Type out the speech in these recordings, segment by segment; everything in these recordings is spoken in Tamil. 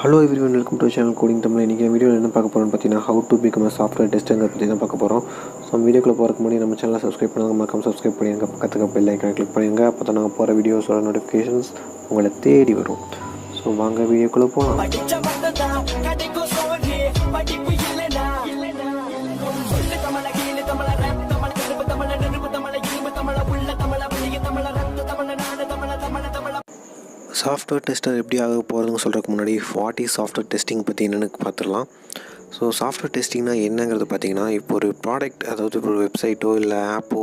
Hello everyone, welcome to channel coding Tamil. இன்றைக்கி வீடியோவில் என்ன பார்க்க போகிறோம்னு பார்த்தீங்கன்னா, how to become a software டெஸ்டருங்க பற்றி தான் பார்க்க போகிறோம். ஸோ வீடியோக்குள்ளே போகிறதுக்கு முன்னாடி நம்ம சேனலை சப்ஸ்கிரைப் பண்ணுங்கள், மறக்காம சப்ஸ்கிரைப் பண்ணிடுங்க. பக்கத்துக்கு பெல் ஐக்கானை கிளிக் பண்ணிடுங்க. அப்போ தான் நாங்கள் போகிற வீடியோஸோட நோட்டிஃபிகேஷன்ஸ் உங்களை தேடி வரும். ஸோ வாங்க வீடியோக்குள்ளே போகலாம். சாஃப்ட்வேர் டெஸ்டர் எப்படி ஆக போகிறதுன்னு சொல்கிறதுக்கு முன்னாடி வாட் இஸ் சாஃப்ட்வேர் டெஸ்டிங் பற்றி என்னென்னு பார்த்துடலாம். ஸோ சாஃப்ட்வேர் டெஸ்டிங்னா என்னங்கிறது பார்த்தீங்கன்னா, இப்போ ஒரு ப்ராடக்ட், அதாவது இப்போ ஒரு வெப்சைட்டோ இல்லை ஆப்போ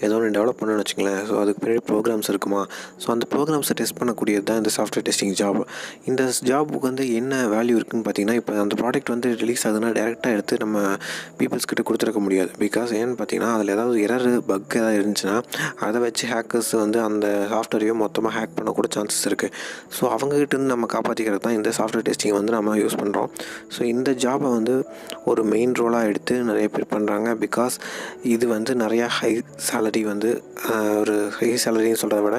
ஏதோ ஒன்று டெவலப் பண்ணணும்னு வச்சுங்களேன். ஸோ அதுக்கு பின்னாடி ப்ரோக்ராம்ஸ் இருக்குமா, ஸோ அந்த ப்ரோக்ராம்ஸை டெஸ்ட் பண்ணக்கூடியது தான் இந்த சாஃப்ட்வேர் டெஸ்டிங் ஜாப். இந்த ஜாபுக்கு வந்து என்ன வேல்யூ இருக்குதுன்னு பார்த்தீங்கன்னா, இப்போ அந்த ப்ராடக்ட் வந்து ரிலீஸ் ஆகுதுன்னா டேரெக்டாக எடுத்து நம்ம பீப்புள்ஸ் கிட்ட கொடுத்துருக்க முடியாது. பிகாஸ் ஏன்னு பார்த்தீங்கன்னா, அதில் ஏதாவது எரர் பக் ஏதாவது இருந்துச்சுன்னா அதை வச்சு ஹேக்கர்ஸ் வந்து அந்த சாஃப்ட்வேரையும் மொத்தமாக ஹேக் பண்ணக்கூட சான்சஸ் இருக்குது. ஸோ அவங்ககிட்டருந்து நம்ம காப்பாற்றிக்கிறது தான் இந்த சாஃப்ட்வேர் டெஸ்டிங் வந்து நம்ம யூஸ் பண்ணுறோம். ஸோ இந்த ஜாபை வந்து ஒரு மெயின் ரோலாக எடுத்து நிறைய பேர் பண்ணுறாங்க. பிகாஸ் இது வந்து நிறையா ஹை சேலரி வந்து ஒரு ஹை சேலரின்னு சொல்கிறத விட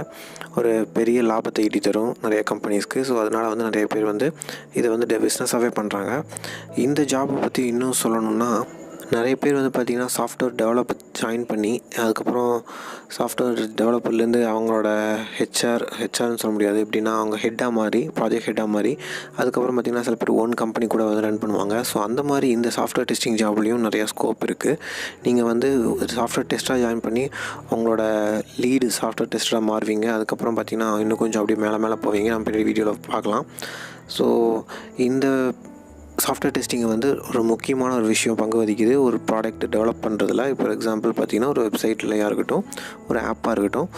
ஒரு பெரிய லாபத்தை ஈட்டி தரும் நிறைய கம்பெனிஸ்க்கு. ஸோ அதனால் வந்து நிறைய பேர் வந்து இதை வந்து பிஸ்னஸாகவே பண்ணுறாங்க. இந்த ஜாபை பற்றி இன்னும் சொல்லணுன்னா, நிறைய பேர் வந்து பார்த்திங்கன்னா சாஃப்ட்வேர் டெவலப்பர் ஜாயின் பண்ணி அதுக்கப்புறம் சாஃப்ட்வேர் டெவலப்பர்லேருந்து அவங்களோட ஹெச்ஆர்னு சொல்ல முடியாது, எப்படின்னா அவங்க ஹெட்டாக மாதிரி, ப்ராஜெக்ட் ஹெட்டாக மாதிரி, அதுக்கப்புறம் பார்த்திங்கன்னா சில பேர் ஓன் கம்பெனி கூட வந்து ரன் பண்ணுவாங்க. ஸோ அந்த மாதிரி இந்த சாஃப்ட்வேர் டெஸ்டிங் ஜாப்லேயும் நிறையா ஸ்கோப் இருக்குது. நீங்கள் வந்து சாஃப்ட்வேர் டெஸ்ட்டாக ஜாயின் பண்ணி உங்களோட லீடு சாஃப்ட்வேர் டெஸ்டராக மாறுவீங்க. அதுக்கப்புறம் பார்த்திங்கன்னா இன்னும் கொஞ்சம் அப்படியே மேலே போவீங்க. நம்ம பெரிய வீடியோவில் பார்க்கலாம். ஸோ இந்த சாஃப்ட்வேர் டெஸ்டிங்கை வந்து ஒரு முக்கியமான ஒரு விஷயம் பங்கு வகிக்குது ஒரு ப்ராடக்ட் டெவலப் பண்ணுறதுல. இப்போ எக்ஸாம்பிள் பார்த்திங்கன்னா, ஒரு வெப்சைட்லையாக இருக்கட்டும், ஒரு ஆப்பாக இருக்கட்டும்.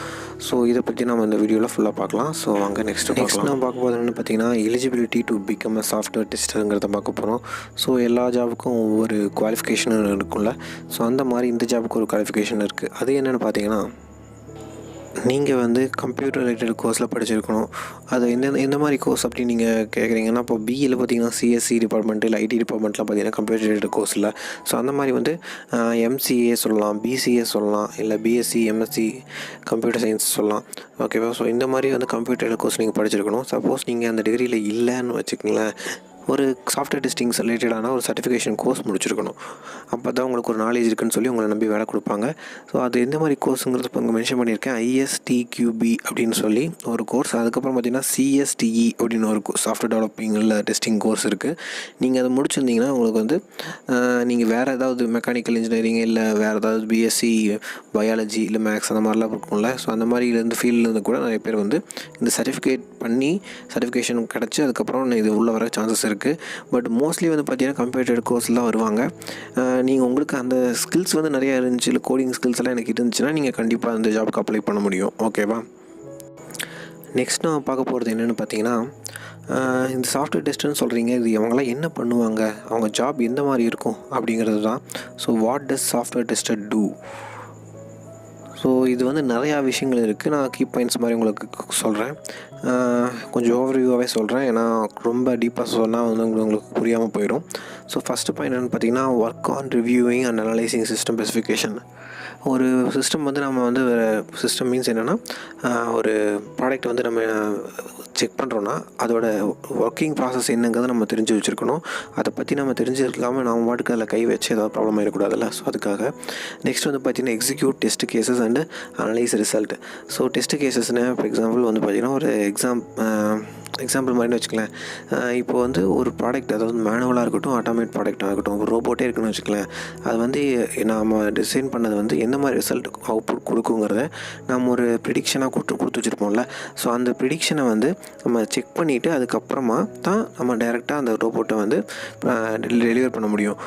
ஸோ இதை பற்றி நம்ம இந்த வீடியோவில் ஃபுல்லாக பார்க்கலாம். ஸோ அங்கே நெக்ஸ்ட் நம்ம பார்க்க போகிறதுன்னு பார்த்திங்கன்னா, eligibility to become a software டெஸ்டருங்கிறத பார்க்க போகிறோம். ஸோ எல்லா ஜாபுக்கும் ஒவ்வொரு குவாலிஃபிகேஷன் இருக்கும்ல. ஸோ அந்த மாதிரி இந்த ஜாபுக்கு ஒரு குவாலிஃபிகேஷன் இருக்குது. அது என்னென்னு பார்த்தீங்கன்னா, நீங்கள் வந்து கம்ப்யூட்டர் ரிலேட்டட் கோர்ஸில் படிச்சிருக்கணும். அது எந்த மாதிரி கோர்ஸ் அப்படின்னு நீங்கள் கேட்குறீங்கன்னா, இப்போ பிஇயில் பார்த்தீங்கன்னா சிஎஸ்சி டிபார்ட்மெண்ட் இல்லை ஐடி டிபார்ட்மெண்ட்லாம் பார்த்தீங்கன்னா கம்ப்யூட்டர் ரிலேட்டட் கோர்ஸ் இல்லை. ஸோ அந்த மாதிரி வந்து எம்சிஏ சொல்லலாம், பிசிஏ சொல்லலாம், இல்லை பிஎஸ்சி எம்எஸ்சி கம்ப்யூட்டர் சயின்ஸ் சொல்லலாம். ஓகேவா? ஸோ இந்த மாதிரி வந்து கம்ப்யூட்டர் கோர்ஸ் நீங்கள் படிச்சிருக்கணும். சப்போஸ் நீங்கள் அந்த டிகிரியில் இல்லைன்னு வச்சுக்கோங்களேன், ஒரு சாஃப்ட்வேர் டெஸ்டிங் ரிலேட்டடான ஒரு சர்டிஃபிகேஷன் கோர்ஸ் முடிச்சிருக்கணும். அப்போ தான் உங்களுக்கு ஒரு நாலேஜ் இருக்குன்னு சொல்லி உங்களை நம்பி வேலை கொடுப்பாங்க. ஸோ அது எந்த மாதிரி கோர்ஸுங்கிறது இப்போ இங்கே மென்ஷன் பண்ணியிருக்கேன். ஐஎஸ்டிக்யூபி அப்படின்னு சொல்லி ஒரு கோர்ஸ். அதுக்கப்புறம் பார்த்திங்கன்னா சிஎஸ்டிஇ அப்படின்னு ஒரு சாஃப்ட்வேர் டெவலப்பிங்கில் டெஸ்டிங் கோர்ஸ் இருக்குது. நீங்கள் அதை முடிச்சிருந்தீங்கன்னா உங்களுக்கு வந்து நீங்கள் வேறு ஏதாவது மெக்கானிக்கல் இன்ஜினியரிங் இல்லை வேறு ஏதாவது பிஎஸ்சி பயாலஜி இல்லை மேக்ஸ் அந்த மாதிரிலாம் இருக்கும்ல. ஸோ அந்த மாதிரிலேருந்து ஃபீல்ட்லேருந்து கூட நிறைய பேர் வந்து இந்த சர்டிஃபிகேஷன் கிடச்சி அதுக்கப்புறம் இது உள்ளே வர சான்சஸ் இருக்குது. பட் மோஸ்ட்லி வந்து பார்த்திங்கன்னா கம்ப்யூட்டர் கோர்ஸில் தான் வருவாங்க. நீங்கள் உங்களுக்கு அந்த ஸ்கில்ஸ் வந்து நிறையா இருந்துச்சு, இல்லை கோடிங் ஸ்கில்ஸ் எல்லாம் எனக்கு இருந்துச்சுன்னா நீங்கள் கண்டிப்பாக அந்த ஜாபுக்கு அப்ளை பண்ண முடியும். ஓகேவா? நெக்ஸ்ட் நான் பார்க்க போகிறது என்னென்னு பார்த்தீங்கன்னா, இந்த சாஃப்ட்வேர் டெஸ்ட்டுன்னு சொல்கிறீங்க, இது இவங்களாம் என்ன பண்ணுவாங்க, அவங்க ஜாப் எந்த மாதிரி இருக்கும் அப்படிங்கிறது தான். So what does software tester do? So இது வந்து நிறையா விஷயங்கள் இருக்குது. நான் கீ பாயிண்ட்ஸ் மாதிரி உங்களுக்கு சொல்கிறேன். கொஞ்சம் ஓவர்வியூவாகவே சொல்கிறேன், ஏன்னா ரொம்ப டீப்பாக சொன்னால் வந்து உங்களுக்கு புரியாமல் போயிடும். ஸோ ஃபஸ்ட்டு பாயிண்ட் என்னென்னு பார்த்தீங்கன்னா, work on reviewing and analysing system specification. ஒரு சிஸ்டம் வந்து நம்ம வந்து சிஸ்டம் மீன்ஸ் என்னென்னா, ஒரு ப்ராடக்ட் வந்து நம்ம செக் பண்ணுறோன்னா அதோட ஒர்க்கிங் ப்ராசஸ் என்னங்கிறத நம்ம தெரிஞ்சு வச்சுருக்கணும். அதை பற்றி நம்ம தெரிஞ்சிருக்காமல் நம்ம பாட்டுக்கு அதில் கை வச்சு ஏதாவது ப்ராப்ளம் ஆகிடக்கூடாதுல்ல. ஸோ அதுக்காக நெக்ஸ்ட் வந்து பார்த்திங்கன்னா, execute test cases and analyse result. So test கேசஸ்னு ஃபார் எக்ஸாம்பிள் வந்து பார்த்திங்கன்னா, ஒரு எக்ஸாம்பிள் மாதிரின்னு வச்சுக்கலாம். இப்போ வந்து ஒரு ப்ராடக்ட், அதாவது மேனுவலாக இருக்கட்டும், ஆட்டோமேட் ப்ராடக்டாக இருக்கட்டும், ஒரு ரோபோட்டே இருக்குன்னு வச்சுக்கலாம். அது வந்து நம்ம டிசைன் பண்ணது வந்து எந்த மாதிரி ரிசல்ட் அவுட்புட் கொடுக்குங்கிறத நம்ம ஒரு ப்ரிடிக்ஷனாக கொடுத்து வச்சுருப்போம்ல. ஸோ அந்த ப்ரிடிக்ஷனை வந்து நம்ம செக் பண்ணிவிட்டு அதுக்கப்புறமா தான் நம்ம டைரெக்டாக அந்த ரோபோட்டை வந்து டெலிவர் பண்ண முடியும்.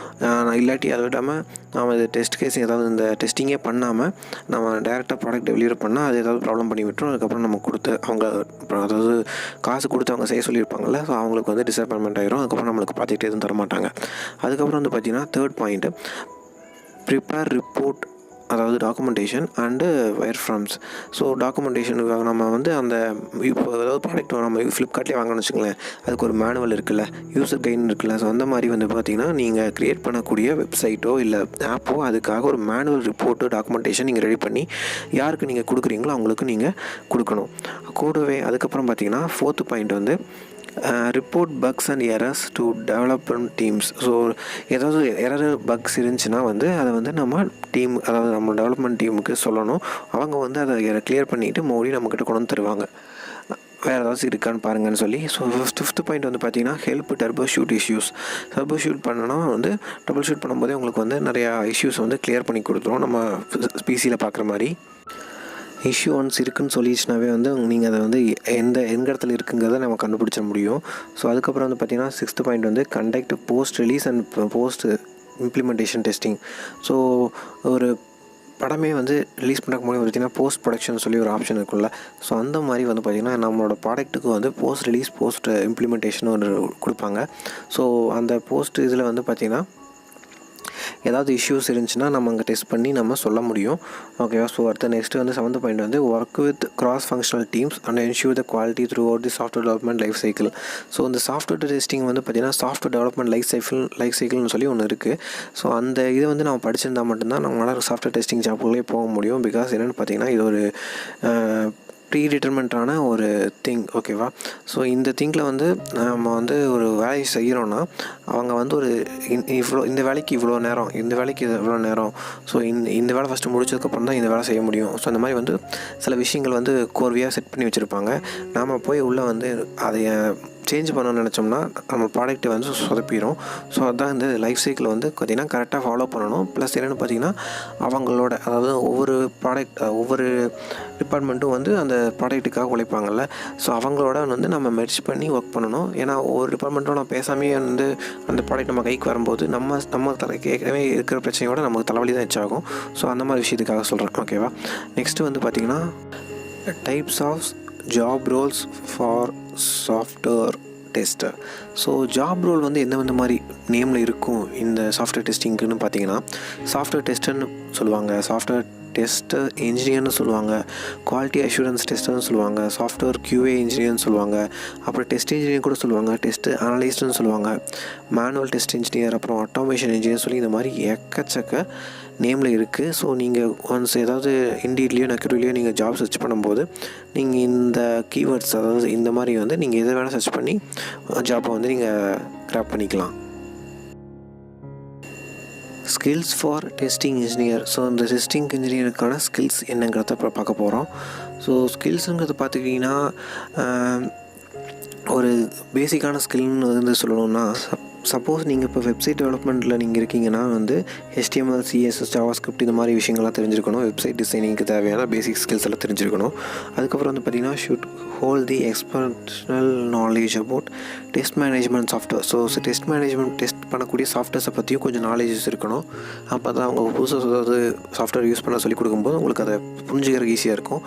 இல்லாட்டி அதை விடாமல் நம்ம இது டெஸ்ட் கேஸ் ஏதாவது இந்த டெஸ்டிங்கே பண்ணாமல் நம்ம டைரெக்டாக ப்ராடக்ட் டெலிவர் பண்ணால் அது ஏதாவது ப்ராப்ளம் பண்ணி விட்டுரும். அதுக்கப்புறம் நம்ம கொடுத்து அவங்க அதாவது காசு கொடுத்து அவங்க செய்ய சொல்லியிருப்பாங்கள்ல. ஸோ அவங்களுக்கு வந்து டிசப்பாயின்மெண்ட் ஆகிரும். அதுக்கப்புறம் நம்மளுக்கு ப்ராஜெக்ட் எதுவும் தரமாட்டாங்க. அதுக்கப்புறம் வந்து பார்த்திங்கன்னா, தேர்ட் பாயிண்ட்டு ப்ரிப்பேர் ரிப்போர்ட், அதாவது டாக்குமெண்டேஷன் அண்டு வயர் ஃப்ரம்ஸ். ஸோ டாக்குமெண்டேஷனுக்காக நம்ம வந்து அந்த இப்போ ஏதாவது ப்ராடக்ட் நம்ம ஃப்ளிப்கார்ட்லேயே வாங்கணும்னு வச்சுக்கோங்களேன், அதுக்கு ஒரு மேனுவல் இருக்குல்ல, யூசர் கைடுன்னு இருக்குல்ல. ஸோ அந்த மாதிரி வந்து பார்த்திங்கன்னா, நீங்கள் க்ரியேட் பண்ணக்கூடிய வெப்சைட்டோ இல்லை ஆப்போ அதுக்காக ஒரு மேனுவல் ரிப்போர்ட்டு டாக்குமெண்டேஷன் நீங்கள் ரெடி பண்ணி யாருக்கு நீங்கள் கொடுக்குறீங்களோ அவங்களுக்கு நீங்கள் கொடுக்கணும். கூடவே அதுக்கப்புறம் பார்த்திங்கன்னா, ஃபோர்த்து பாயிண்ட் வந்து report bugs and errors to development teams. So ஏதாவது எரர் பக்ஸ் இருந்துச்சுன்னா வந்து அதை வந்து நம்ம டீம், அதாவது நம்ம டெவலப்மெண்ட் டீமுக்கு சொல்லணும். அவங்க வந்து அதை கிளியர் பண்ணிவிட்டு மறுபடியும் நம்மக்கிட்ட கொண்டு வந்து தருவாங்க. வேறு ஏதாச்சும் இருக்கான்னு பாருங்கன்னு சொல்லி. ஸோ ஃபிஃப்த் பாயிண்ட் வந்து பார்த்திங்கன்னா help turbo shoot issues. Turbo shoot பண்ணனா வந்து டபுள் ஷூட் பண்ணும்போதே உங்களுக்கு வந்து நிறையா இஷ்யூஸ் வந்து கிளியர் பண்ணி கொடுத்துரும். நம்ம பிசியில் பார்க்குற மாதிரி இஷ்யூ ஒன்ஸ் இருக்குதுன்னு சொல்லிடுச்சுனாவே வந்து நீங்கள் அதை வந்து எந்த இடத்துல இருக்குங்கிறத நம்ம கண்டுபிடிச்சிட முடியும். ஸோ அதுக்கப்புறம் வந்து பார்த்திங்கன்னா சிக்ஸ்த் பாயிண்ட் வந்து conduct post release and post implementation testing. So ஒரு படமே வந்து ரிலீஸ் பண்ணுறக்கு முன்னாடி பார்த்திங்கன்னா போஸ்ட் ப்ரொடக்ஷன் சொல்லி ஒரு ஆப்ஷன் இருக்குல்ல. ஸோ அந்த மாதிரி வந்து பார்த்திங்கன்னா நம்மளோட ப்ராடக்ட்டுக்கு வந்து போஸ்ட் ரிலீஸ் போஸ்ட் இம்ப்ளிமெண்டேஷன் ஒன்று கொடுப்பாங்க. ஸோ அந்த போஸ்ட் இதில் வந்து பார்த்திங்கன்னா ஏதாவது இஷ்யூஸ் இருந்துச்சுன்னா நம்ம அங்கே டெஸ்ட் பண்ணி நம்ம சொல்ல முடியும். ஓகேவா. ஸோ அடுத்த நெக்ஸ்ட்டு வந்து 7th பாயிண்ட் வந்து work with cross functional teams and ensure the quality through out the software development life cycle. So இந்த சாஃப்ட்வேர் டெஸ்டிங் வந்து பார்த்திங்கன்னா சாஃப்ட்வேர் டெவலப்மெண்ட் லைஃப் சைக்கிள்னு சொல்லி ஒன்று இருக்குது. ஸோ அந்த இதை வந்து நம்ம படிச்சிருந்தால் மட்டும்தான் நம்மளால் சாஃப்ட்வேர் டெஸ்டிங் ஜாப்புக்குள்ளே போக முடியும். பிகாஸ் என்னென்னு பார்த்திங்கன்னா இது ஒரு ப்ரீ டிட்டர்மெண்ட்டான ஒரு திங். ஓகேவா. ஸோ இந்த திங்கில் வந்து நம்ம வந்து ஒரு வேலையை செய்கிறோன்னா அவங்க வந்து ஒரு இந்த வேலைக்கு இவ்வளோ நேரம், இந்த வேலைக்கு இவ்வளோ நேரம், ஸோ இந்த வேலை ஃபஸ்ட்டு முடிச்சதுக்கப்புறம் தான் இந்த வேலை செய்ய முடியும். ஸோ இந்த மாதிரி வந்து சில விஷயங்கள் வந்து கோர்வையாக செட் பண்ணி வச்சுருப்பாங்க. நாம் போய் உள்ளே வந்து அதை சேஞ்ச் பண்ணணும்னு நினச்சோம்னா நம்ம ப்ராடக்ட்டை வந்து சொதப்பிடும். ஸோ அதுதான் இந்த லைஃப் சைக்கிள் வந்து பார்த்திங்கன்னா கரெக்டாக ஃபாலோ பண்ணணும். ப்ளஸ் என்னென்னு பார்த்திங்கன்னா அவங்களோட, அதாவது ஒவ்வொரு டிபார்ட்மெண்ட்டும் வந்து அந்த ப்ராடக்ட்டுக்காக உழைப்பாங்கள்ல. ஸோ அவங்களோட வந்து நம்ம மெர்ஜ் பண்ணி ஒர்க் பண்ணணும். ஏன்னா ஒவ்வொரு டிபார்ட்மெண்ட்டும் நான் பேசாமே வந்து அந்த ப்ராடக்ட் நம்ம கைக்கு வரும்போது நம்ம கேட்கவே இருக்கிற பிரச்சனையோட நமக்கு தலைவலி தான் எச்சாகும். ஸோ அந்த மாதிரி விஷயத்துக்காக சொல்கிறேன். ஓகேவா. நெக்ஸ்ட்டு வந்து பார்த்திங்கன்னா types of job roles for software tester. So job role வந்து எந்த மாதிரி நேமில் இருக்கும் இந்த சாஃப்ட்வேர் டெஸ்டிங்க்குன்னு பார்த்தீங்கன்னா சாஃப்ட்வேர் டெஸ்டர்னு சொல்லுவாங்க, சாஃப்ட்வேர் டெஸ்டர் இன்ஜினியர்னு சொல்லுவாங்க, குவாலிட்டி அஷூரன்ஸ் டெஸ்டர்னு சொல்லுவாங்க, சாஃப்ட்வேர் QA இன்ஜினியர்னு சொல்லுவாங்க, அப்புறம் டெஸ்ட் இன்ஜினியர் கூட சொல்லுவாங்க, டெஸ்ட் அனலிஸ்ட்னு சொல்லுவாங்க, மேனுவல் டெஸ்ட் இன்ஜினியர், அப்புறம் ஆட்டோமேஷன் இன்ஜினியர் சொல்லி இந்த மாதிரி எக்கச்சக்க நேமில் இருக்குது. ஸோ நீங்கள் ஒன்ஸ் ஏதாவது இண்டீட்லேயோ நெக்ரிலையோ நீங்கள் ஜாப் சர்ச் பண்ணும்போது நீங்கள் இந்த கீவேர்ட்ஸ், அதாவது இந்த மாதிரி வந்து நீங்கள் எதை வேணால் சர்ச் பண்ணி ஜாப்பை வந்து நீங்கள் கிராப் பண்ணிக்கலாம். Skills for testing engineer. So இந்த டெஸ்டிங் இன்ஜினியருக்கான ஸ்கில்ஸ் என்னங்கிறத இப்போ பார்க்க போகிறோம். ஸோ ஸ்கில்ஸுங்கிறது பார்த்துக்கிட்டிங்கன்னா ஒரு பேசிக்கான ஸ்கில்னு வந்து சொல்லணும்னா, சப்போஸ் நீங்கள் இப்போ வெப்சைட் டெவலப்மெண்ட்டில் நீங்கள் இருக்கீங்கன்னா வந்து HTML, CSS, JavaScript இந்த மாதிரி விஷயங்கள்லாம் தெரிஞ்சிருக்கணும். வெப்சைட் டிசைனிங்க்கு தேவையான பேசிக் ஸ்கில்ஸ் எல்லாம் தெரிஞ்சிருக்கணும். அதுக்கப்புறம் வந்து பார்த்திங்கன்னா should hold the exceptional knowledge about test management software. So test management test பண்ணக்கூடிய சாஃப்ட்வேர்ஸை பற்றியும் கொஞ்சம் நாலேஜஸ் இருக்கணும். அப்போ தான் அவங்க புதுசாக ஏதாவது சாஃப்ட்வேர் யூஸ் பண்ண சொல்லி கொடுக்கும்போது உங்களுக்கு அதை புரிஞ்சுக்கிறதுக்கு ஈஸியாக இருக்கும்.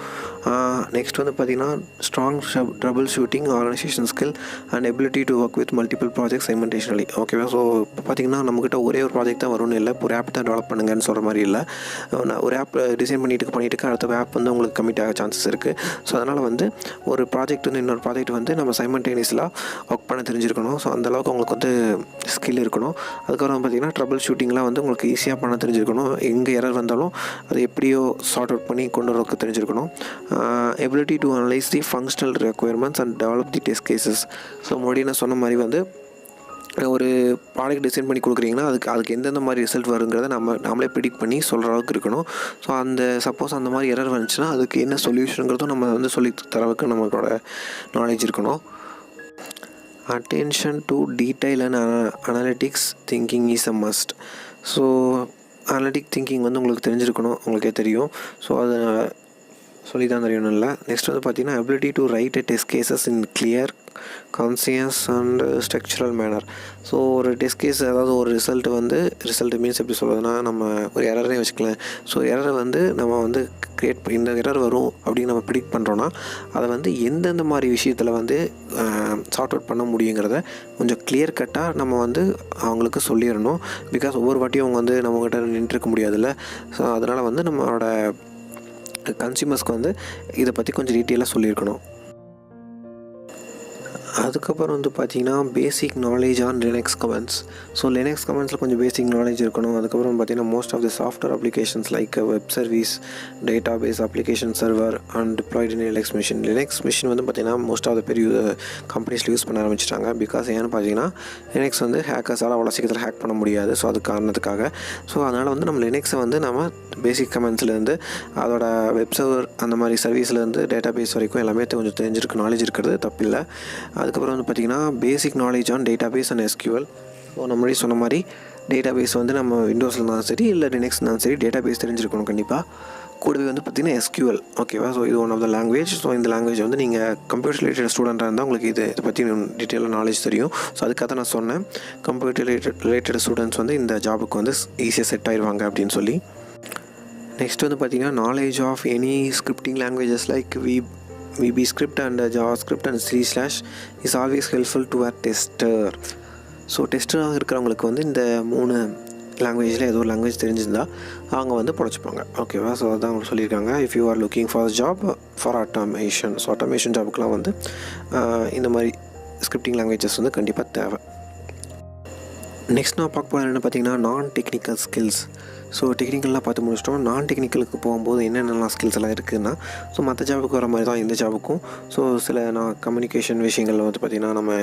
நெக்ஸ்ட் வந்து பார்த்திங்கன்னா strong trouble shooting, organisation skill and ability to work with multiple projects simultaneously. ஓகேவா. ஸோ இப்போ பார்த்திங்கன்னா நம்மக்கிட்ட ஒரே ஒரு ப்ராஜெக்ட் தான் வரும்னு இல்லை, ஒரு ஆப் தான் டெவலப் பண்ணுங்கன்னு சொல்கிற மாதிரி இல்லை. ஒரு ஆப் டிசைன் பண்ணிட்டு அடுத்த ஆப் வந்து உங்களுக்கு கமிட் ஆக சான்சஸ் இருக்குது. ஸோ அதனால் வந்து ஒரு ப்ராஜெக்ட் வந்து இன்னொரு ப்ராஜெக்ட் வந்து நம்ம சைமல்டேனியஸாக ஒர்க் பண்ண தெரிஞ்சிருக்கணும். ஸோ அந்தளவுக்கு உங்களுக்கு வந்து ஸ்கில் இருக்கணும். அதுக்கப்புறம் பார்த்திங்கன்னா ட்ரபிள் ஷூட்டிங்லாம் வந்து உங்களுக்கு ஈஸியாக பண்ண தெரிஞ்சிருக்கணும். எங்கே எரர் வந்தாலும் அதை எப்படியோ சார்ட் அவுட் பண்ணி கொண்டு வரக்கு தெரிஞ்சிருக்கணும். Ability to analyse the functional requirements and develop the test cases. So மறுபடியும் நான் சொன்ன மாதிரி வந்து ஒரு ப்ராடக்ட் டிசைன் பண்ணி கொடுக்குறீங்கன்னா அதுக்கு எந்தெந்த மாதிரி ரிசல்ட் வருங்கிறத நாமளே ப்ரிடிக்ட் பண்ணி சொல்கிற அளவுக்கு இருக்கணும். ஸோ சப்போஸ் அந்த மாதிரி எரர் வந்துச்சுன்னா அதுக்கு என்ன சொல்யூஷனுங்கிறதும் நம்ம வந்து சொல்லி தர அளவுக்கு நம்மளோட நாலேஜ் இருக்கணும். Attention to detail and analytics thinking is a must. So analytic thinking வந்து உங்களுக்கு தெரிஞ்சிருக்கணும், உங்களுக்கே தெரியும். ஸோ அதை சொல்லி தான் தெரியணும் இல்லை. நெக்ஸ்ட் வந்து பார்த்திங்கன்னா ability to write test cases in clear, concise and structural manner. So ஒரு டெஸ்ட் கேஸ், அதாவது ஒரு ரிசல்ட் மீன்ஸ் எப்படி சொல்கிறதுனா, நம்ம ஒரு எரரே வச்சுக்கலாம். ஸோ எரரை வந்து நம்ம வந்து இந்த எரர் வரும் அப்படின்னு நம்ம ப்ரிடிக்ட் பண்ணுறோன்னா அதை வந்து எந்தெந்த மாதிரி விஷயத்தில் வந்து சார்ட் அவுட் பண்ண முடியுங்கிறத கொஞ்சம் கிளியர் கட்டாக நம்ம வந்து அவங்களுக்கு சொல்லிடணும். பிகாஸ் ஒவ்வொரு வாட்டியும் அவங்க வந்து நம்மக்கிட்ட நின்றுருக்க முடியாதுல்ல. ஸோ அதனால் வந்து நம்மளோட கன்சியூமர்ஸ்க்கு வந்து இதை பற்றி கொஞ்சம் டீட்டெயிலாக சொல்லியிருக்கணும். அதுக்கப்புறம் வந்து பார்த்திங்கன்னா basic knowledge on Linux commands. So Linux கமெண்ட்ஸில் கொஞ்சம் பேசிக் நாலேஜ் இருக்கணும். அதுக்கப்புறம் பார்த்திங்கன்னா most of the software applications like web service, database application server and deployed in Linux machine வந்து பார்த்திங்கன்னா மோஸ்ட் ஆஃப் த பெரிய கம்பெனிஸில் யூஸ் பண்ண ஆரம்பிச்சிட்டாங்க. பிகாஸ் ஏன்னு பார்த்தீங்கன்னா லினக்ஸ் வந்து ஹேக்கர்ஸால் அவ்வளோ சீக்கிரத்தில் ஹேக் பண்ண முடியாது. ஸோ அது காரணத்துக்காக அதனால் வந்து நம்ம லினக்ஸை வந்து நம்ம பேசிக் கமெண்ட்ஸ்லேருந்து அதோட வெப் சர்வர் அந்த மாதிரி சர்வீஸ்லேருந்து டேட்டா பேஸ் வரைக்கும் எல்லாமே கொஞ்சம் தெரிஞ்சிருக்கு, நாலேஜ் இருக்கிறது தப்பில்லை. அதுக்கப்புறம் வந்து பார்த்திங்கன்னா basic knowledge on database and SQL. So நம்மளே சொன்ன மாதிரி டேட்டா பேஸ் வந்து நம்ம விண்டோஸில் இருந்தாலும் சரி இல்லை லினக்ஸ்னாலும் சரி டேட்டா பேஸ் தெரிஞ்சிருக்கணும் கண்டிப்பாக. கூடவே வந்து பார்த்திங்கன்னா எஸ்கியூஎல், ஓகேவா. ஸோ இது one of the language. So இந்த லாங்குவேஜ் வந்து நீங்கள் கம்ப்யூட்டர் ரிலேட்டட் ஸ்டூடெண்ட்டாக இருந்தால் உங்களுக்கு இதை பற்றி டீட்டெயிலாக நாலேஜ் தெரியும். ஸோ அதுக்காக நான் சொன்னேன் கம்ப்யூட்டர் ரிலேட்டட் ஸ்டூடெண்ட்ஸ் வந்து இந்த ஜாபுக்கு வந்து ஈஸியாக செட் ஆயிடுவாங்க அப்படின்னு சொல்லி. நெக்ஸ்ட் வந்து பார்த்திங்கன்னா knowledge of any scripting languages like VB script and JavaScript and C/ is always helpful to a tester. So டெஸ்டராக இருக்கிறவங்களுக்கு வந்து இந்த 3 லாங்குவேஜில் ஏதோ ஒரு லாங்குவேஜ் தெரிஞ்சிருந்தால் அவங்க வந்து பொழைச்சிப்பாங்க, ஓகேவா. ஸோ அதான் அவங்க சொல்லியிருக்காங்க. If you are looking for job for automation. So automation ஜாபுக்கெலாம் வந்து இந்த மாதிரி ஸ்கிரிப்டிங் லாங்குவேஜஸ் வந்து கண்டிப்பாக தேவை. நெக்ஸ்ட் நான் பார்க்க போகிறது என்ன பார்த்தீங்கன்னா நான் டெக்னிக்கல் ஸ்கில்ஸ். ஸோ டெக்னிக்கல்லாம் பார்த்து முடிச்சிட்டோம். நான் டெக்னிக்கலுக்கு போகும்போது என்னென்னலாம் ஸ்கில்ஸ் எல்லாம் இருக்குதுன்னா, ஸோ மற்ற ஜாபுக்கு வர மாதிரி தான் இந்த ஜாபுக்கும். ஸோ சில கம்யூனிகேஷன் விஷயங்களில் வந்து பார்த்திங்கன்னா நம்ம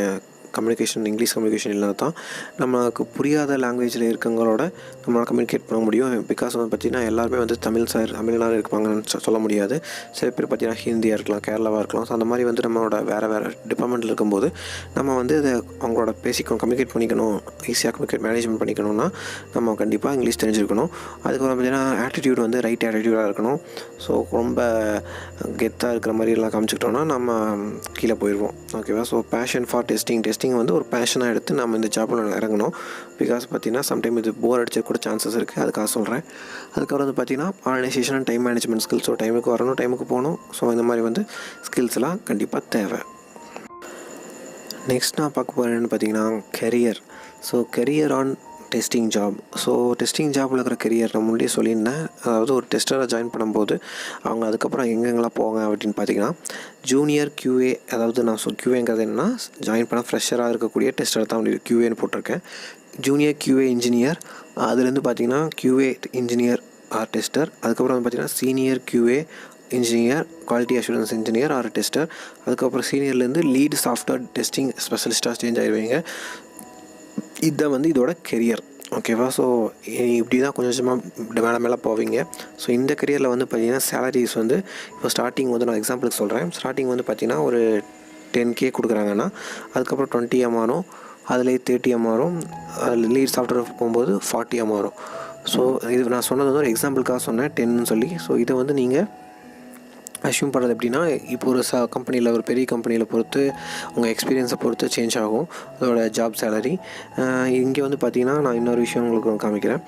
இங்கிலீஷ் கம்யூனிகேஷன் இல்லாத தான் நமக்கு புரியாத லாங்குவேஜில் இருக்கவங்களோட நம்மளால் கம்யூனிகேட் பண்ண முடியும். பிகாஸ் வந்து பார்த்திங்கன்னா எல்லாருமே வந்து தமிழ்நாடு இருப்பாங்கன்னு சொல்ல முடியாது. சில பேர் பார்த்திங்கன்னா ஹிந்தியாக இருக்கலாம், கேரளாவாக இருக்கலாம். ஸோ அந்த மாதிரி வந்து நம்மளோட வேறு டிபார்ட்மெண்ட்டில் இருக்கும்போது நம்ம வந்து இதை அவங்களோட கம்யூனிகேட் பண்ணிக்கணும், ஈஸியாக மேனேஜ்மெண்ட் பண்ணிக்கணும்னா நம்ம கண்டிப்பாக இங்கிலீஷ் தெரிஞ்சிருக்கணும். அதுக்கப்புறம் பார்த்திங்கன்னா ஆட்டிடியூட் வந்து ரைட் ஆட்டிடியூடாக இருக்கணும். ஸோ ரொம்ப கெத்தாக இருக்கிற மாதிரிலாம் காமிச்சிக்கிட்டோன்னா நம்ம கீழே போயிடுவோம், ஓகேவா. ஸோ பேஷன் ஃபார் டெஸ்டிங் வந்து ஒரு பேஷனாக எடுத்து நம்ம இந்த ஜாப்பில் இறங்கணும். பிகாஸ் பார்த்திங்கன்னா சம்டைம் இது போர் அடிச்ச கூட சான்சஸ் இருக்குது, அதுக்காக சொல்கிறேன். அதுக்கப்புறம் வந்து பார்த்திங்கன்னா organisation and time management skills. So டைமுக்கு வரணும், டைமுக்கு போகணும். ஸோ இந்த மாதிரி வந்து ஸ்கில்ஸ்லாம் கண்டிப்பாக தேவை. நெக்ஸ்ட் நான் பார்க்க போகிறேன்னு பார்த்திங்கன்னா career. So career on testing job. So testing ஜாபில் இருக்கிற கெரியர் நான் முன்னாடியே சொல்லியிருந்தேன். அதாவது ஒரு டெஸ்டராக ஜாயின் பண்ணும்போது அவங்க அதுக்கப்புறம் எங்கெங்கெல்லாம் போவாங்க அப்படின்னு பார்த்திங்கன்னா ஜூனியர் QA. அதாவது நான் QAங்கிறது என்னென்னா ஜாயின் பண்ண ஃப்ரெஷராக இருக்கக்கூடிய டெஸ்டர் தான் QAன்னு போட்டிருக்கேன். ஜூனியர் QA இன்ஜினியர், அதுலேருந்து பார்த்திங்கன்னா QA இன்ஜினியர் ஆர் டெஸ்டர். அதுக்கப்புறம் வந்து பார்த்திங்கன்னா senior QA engineer, quality assurance engineer or tester. அதுக்கப்புறம் சீனியர்லேருந்து லீட் சாஃப்ட்வேர் டெஸ்டிங் ஸ்பெஷலிஸ்ட்டாக சேஞ்ச் ஆகிடுவீங்க. இதுதான் வந்து இதோட கெரியர், ஓகேவா. ஸோ இப்படி தான் கொஞ்சம் கொஞ்சமாக மேலே போவீங்க. ஸோ இந்த கெரியரில் வந்து பார்த்திங்கன்னா சேலரிஸ் வந்து இப்போ ஸ்டார்டிங் வந்து நான் எக்ஸாம்பிளுக்கு சொல்கிறேன். ஸ்டார்டிங் வந்து பார்த்திங்கன்னா ஒரு 10K கொடுக்குறாங்கன்னா அதுக்கப்புறம் 20 மாறும், அதுலேயே 30 மாறும், லீட் சாஃப்ட்வேர் போகும்போது 40 மாறும். ஸோ இது நான் சொன்னது வந்து ஒரு எக்ஸாம்பிளுக்காக சொன்னேன் 10ன்னு சொல்லி. ஸோ இதை வந்து நீங்கள் அஷ்யூம் பண்ணுறது எப்படின்னா, இப்போ ஒரு கம்பெனியில் ஒரு பெரிய கம்பெனியில் பொறுத்து உங்கள் எக்ஸ்பீரியன்ஸை பொறுத்து சேஞ்ச் ஆகும் அதோட ஜாப் சேலரி. இங்கே வந்து பார்த்திங்கன்னா நான் இன்னொரு விஷயம் உங்களுக்கு காமிக்கிறேன்.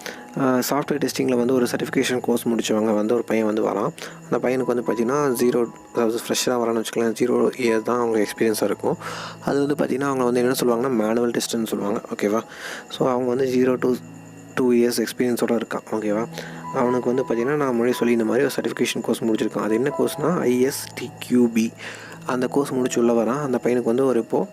சாஃப்ட்வேர் டெஸ்டிங்கில் வந்து ஒரு சர்டிஃபிகேஷன் கோர்ஸ் முடித்தவங்க வந்து ஒரு பையன் வந்து வரான். அந்த பையனுக்கு வந்து பார்த்திங்கன்னா 0, அதாவது ஃப்ரெஷ்ஷாக வரான்னு வச்சுக்கலாம், 0 இயர் தான் அவங்க எக்ஸ்பீரியன்ஸாக இருக்கும். அது வந்து பார்த்திங்கன்னா அவங்க வந்து என்ன சொல்லுவாங்கன்னா மேனுவல் டெஸ்ட்டுன்னு சொல்லுவாங்க, ஓகேவா. ஸோ அவங்க வந்து 0 to 2 years எக்ஸ்பீரியன்ஸோடு இருக்கான், ஓகேவா. அவனுக்கு வந்து பார்த்திங்கன்னா நான் முன்னாடி சொல்லி இந்த மாதிரி ஒரு சர்டிஃபிகேஷன் கோர்ஸ் முடிச்சிருக்கான். அது என்ன கோர்ஸ்னால் ISTQB. அந்த கோர்ஸ் முடிச்சு உள்ள வரான். அந்த பையனுக்கு வந்து ஒரு இப்போது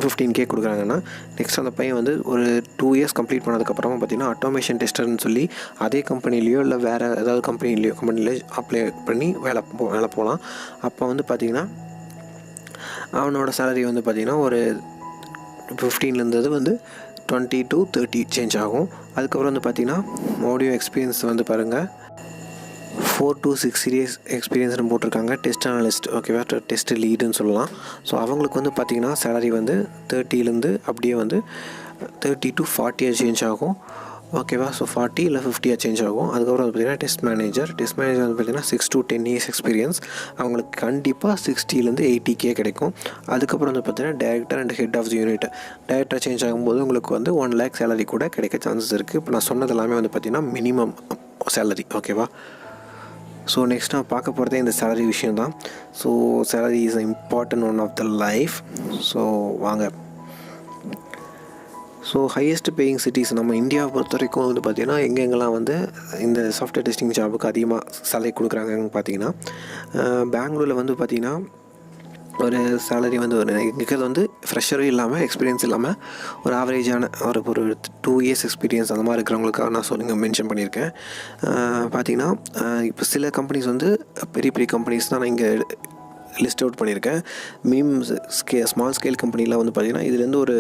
15K கொடுக்குறாங்கன்னா நெக்ஸ்ட் அந்த பையன் வந்து ஒரு 2 years கம்ப்ளீட் பண்ணதுக்கப்புறமா பார்த்திங்கன்னா ஆட்டோமேஷன் டெஸ்டர்னு சொல்லி அதே கம்பெனிலேயோ இல்லை வேறு ஏதாவது கம்பெனிலேயோ அப்ளை பண்ணி வேலை போகலாம். அப்போ வந்து பார்த்திங்கன்னா அவனோட சேலரி வந்து பார்த்திங்கன்னா ஒரு 15 வந்து 20 to 30 சேஞ்ச் ஆகும். அதுக்கப்புறம் வந்து பார்த்திங்கன்னா ஆடியோ எக்ஸ்பீரியன்ஸ் வந்து பாருங்கள் 4 to 6 years எக்ஸ்பீரியன்ஸ்னு போட்டிருக்காங்க. டெஸ்ட் அனலிஸ்ட், ஓகேவா, டெஸ்ட் லீடுன்னு சொல்லலாம். ஸோ அவங்களுக்கு வந்து பார்த்திங்கன்னா சேலரி வந்து 30 அப்படியே வந்து 30 to 40 சேஞ்ச் ஆகும், ஓகேவா. ஸோ 40 இல்லை 50 சேஞ்ச் ஆகும். அதுக்கப்புறம் வந்து பார்த்திங்கன்னா டெஸ்ட் மேனேஜர் வந்து பார்த்திங்கன்னா 6 to 10 years எக்ஸ்பீரியன்ஸ். அவங்களுக்கு கண்டிப்பாக 60 to 80K கிடைக்கும். அதுக்கப்புறம் வந்து பார்த்திங்கன்னா director and head of the unit. Director change ஆகும்போது உங்களுக்கு வந்து 1 lakh சேலரி கூட கிடைக்க சான்சஸ் இருக்குது. இப்போ நான் சொன்னது எல்லாமே வந்து பார்த்திங்கன்னா மினிமம் சேலரி, ஓகேவா. ஸோ நெக்ஸ்ட் நான் பார்க்க போகிறதே இந்த சேலரி விஷயம் தான். So salary is important one of the life. So வாங்க, ஸோ ஹையஸ்ட் பேயிங் சிட்டிஸ் நம்ம இந்தியாவை பொறுத்த வரைக்கும் வந்து பார்த்திங்கன்னா எங்கெங்கெல்லாம் வந்து இந்த சாஃப்ட்வேர் டெஸ்டிங் ஜாபுக்கு அதிகமாக சேலரி கொடுக்குறாங்கன்னு பார்த்திங்கன்னா பெங்களூரில் வந்து பார்த்திங்கன்னா ஒரு சேலரி வந்து ஒரு இருக்கிறது வந்து ஃப்ரெஷரும் இல்லாமல் எக்ஸ்பீரியன்ஸ் இல்லாமல் ஒரு ஆவரேஜான ஒரு 2 இயர்ஸ் எக்ஸ்பீரியன்ஸ் அந்த மாதிரி இருக்கிறவங்களுக்காக நான் இங்கே மென்ஷன் பண்ணியிருக்கேன். பார்த்திங்கன்னா இப்போ சில கம்பெனிஸ் வந்து பெரிய பெரிய கம்பெனிஸ் தான் நான் இங்கே லிஸ்ட் அவுட் பண்ணியிருக்கேன். ஸ்மால் ஸ்கேல் கம்பெனியில் வந்து பார்த்திங்கன்னா இதுலேருந்து ஒரு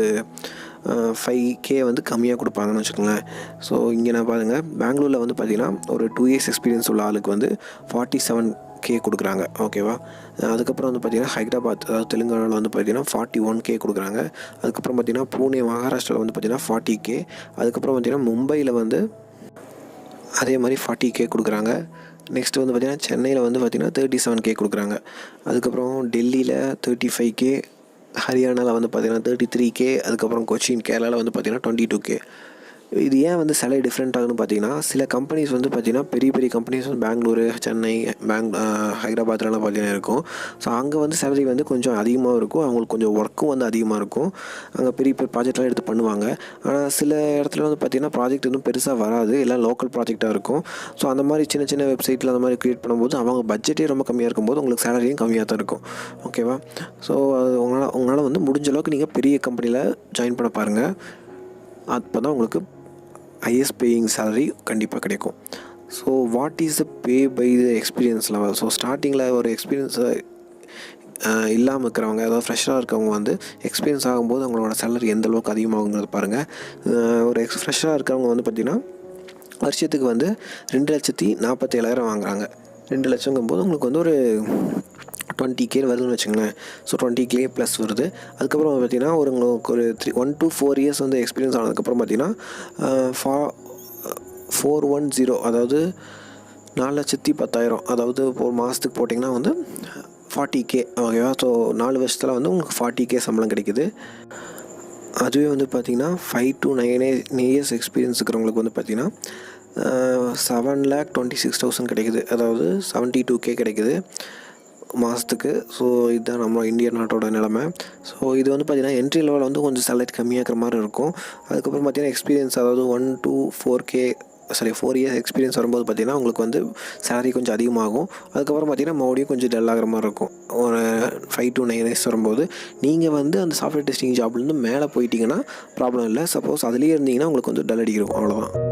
5K வந்து கம்மியாக கொடுப்பாங்கன்னு வச்சுக்கோங்களேன். ஸோ இங்கே நான் பாருங்கள், பெங்களூரில் வந்து பார்த்திங்கன்னா ஒரு 2 இயர்ஸ் எக்ஸ்பீரியன்ஸ் உள்ள ஆளுக்கு வந்து 47K கொடுக்குறாங்க. ஓகேவா. அதுக்கப்புறம் வந்து பார்த்திங்கன்னா ஹைதராபாத், அதாவது தெலுங்கானாவில் வந்து பார்த்திங்கன்னா 41K கொடுக்குறாங்க. அதுக்கப்புறம் பார்த்திங்கன்னா பூனே மகாராஷ்டிராவில் வந்து பார்த்திங்கன்னா 40K. அதுக்கப்புறம் பார்த்திங்கன்னா மும்பையில் வந்து அதே மாதிரி 40K கொடுக்குறாங்க. நெக்ஸ்ட்டு வந்து பார்த்திங்கன்னா சென்னையில் வந்து பார்த்திங்கன்னா 37K கொடுக்குறாங்க. அதுக்கப்புறம் டெல்லியில் 35K, ஹரியானாவில் வந்து பார்த்திங்கன்னா 33K, அதுக்கப்புறம் கொச்சின் கேரளாவில் வந்து பார்த்திங்கன்னா 22K. இது ஏன் வந்து சேலரி டிஃப்ரெண்ட் ஆகுதுன்னு பார்த்தீங்கன்னா, சில கம்பெனிஸ் வந்து பார்த்திங்கன்னா பெரிய பெரிய கம்பெனிஸ் வந்து பெங்களூரு, சென்னை, ஹைதராபாத்லாம் பார்த்திங்கன்னா இருக்கும். ஸோ அங்கே வந்து சேலரி வந்து கொஞ்சம் அதிகமாக இருக்கும். அவங்களுக்கு கொஞ்சம் ஒர்க்கும் வந்து அதிகமாக இருக்கும். அங்கே பெரிய பெரிய ப்ராஜெக்ட்லாம் எடுத்து பண்ணுவாங்க. ஆனால் சில இடத்துல வந்து பார்த்திங்கன்னா ப்ராஜெக்ட் இன்னும் பெருசாக வராது, எல்லாம் லோக்கல் ப்ராஜெக்டாக இருக்கும். ஸோ அந்த மாதிரி சின்ன சின்ன வெப்சைட்டில் அந்த மாதிரி க்ரியேட் பண்ணும்போது அவங்க பட்ஜெட்டே ரொம்ப கம்மியாக இருக்கும்போது உங்களுக்கு சேலரியும் கம்மியாக தான் இருக்கும். ஓகேவா. ஸோ அது உங்களால் வந்து முடிஞ்ச அளவுக்கு நீங்கள் பெரிய கம்பெனியில் ஜாயின் பண்ண பாருங்கள். அப்போ தான் உங்களுக்கு ஹையஸ்ட் பேயிங் சேலரி கண்டிப்பாக கிடைக்கும். So what is the pay by the experience level. So ஸ்டார்டிங்கில் ஒரு எக்ஸ்பீரியன்ஸை இல்லாமல் இருக்கிறவங்க, அதாவது ஃப்ரெஷ்ஷாக இருக்கவங்க வந்து எக்ஸ்பீரியன்ஸ் ஆகும்போது அவங்களோட சேலரி எந்த அளவுக்கு அதிகமாகுங்கிறது பாருங்கள். ஒரு ஃப்ரெஷ்ஷாக இருக்கிறவங்க வந்து பார்த்திங்கன்னா வருஷத்துக்கு வந்து 2,47,000 வாங்குறாங்க. 2 லட்சங்கும்போது உங்களுக்கு வந்து ஒரு 20K வருதுன்னு வச்சுங்களேன். ஸோ 20K ப்ளஸ் வருது. அதுக்கப்புறம் பார்த்திங்கன்னா உங்களுக்கு ஒரு 1 to 4 இயர்ஸ் வந்து எக்ஸ்பீரியன்ஸ் ஆனதுக்கப்புறம் பார்த்திங்கன்னா 410, அதாவது 4,10,000, அதாவது ஒரு மாதத்துக்கு போட்டிங்கன்னா வந்து 40K. ஓகேவா. ஸோ 4 வருஷத்தில் வந்து உங்களுக்கு 40K சம்பளம் கிடைக்குது. அதுவே வந்து பார்த்திங்கன்னா 5 to 9 இயர்ஸ் எக்ஸ்பீரியன்ஸ் இருக்கிறவங்களுக்கு வந்து பார்த்திங்கன்னா 7,26,000 கிடைக்குது, அதாவது 72K கிடைக்குது மாதத்துக்கு. ஸோ இதுதான் நம்ம இந்திய நாட்டோட நிலைமை. ஸோ இது வந்து பார்த்திங்கன்னா என்ட்ரி லெவலில் வந்து கொஞ்சம் சேலரி கம்மியாக இருக்கிற மாதிரி இருக்கும். அதுக்கப்புறம் பார்த்திங்கன்னா எக்ஸ்பீரியன்ஸ், அதாவது 1 to 4 இயர்ஸ் எக்ஸ்பீரியன்ஸ் வரும்போது பார்த்திங்கன்னா உங்களுக்கு வந்து சேலரி கொஞ்சம் அதிகமாகும். அதுக்கப்புறம் பார்த்திங்கன்னா மறுபடியும் கொஞ்சம் டல் ஆகிற மாதிரி இருக்கும். ஒரு 5 to 9 இயர்ஸ் வரும்போது நீங்கள் வந்து அந்த சாஃப்ட்வேர் டெஸ்டிங் ஜாப்லேருந்து மேலே போயிட்டீங்கன்னா ப்ராப்ளம் இல்லை. சப்போஸ் அதுலேயே இருந்தீங்கன்னா உங்களுக்கு வந்து டல் அடிக்கிறோம், அவ்வளோதான்.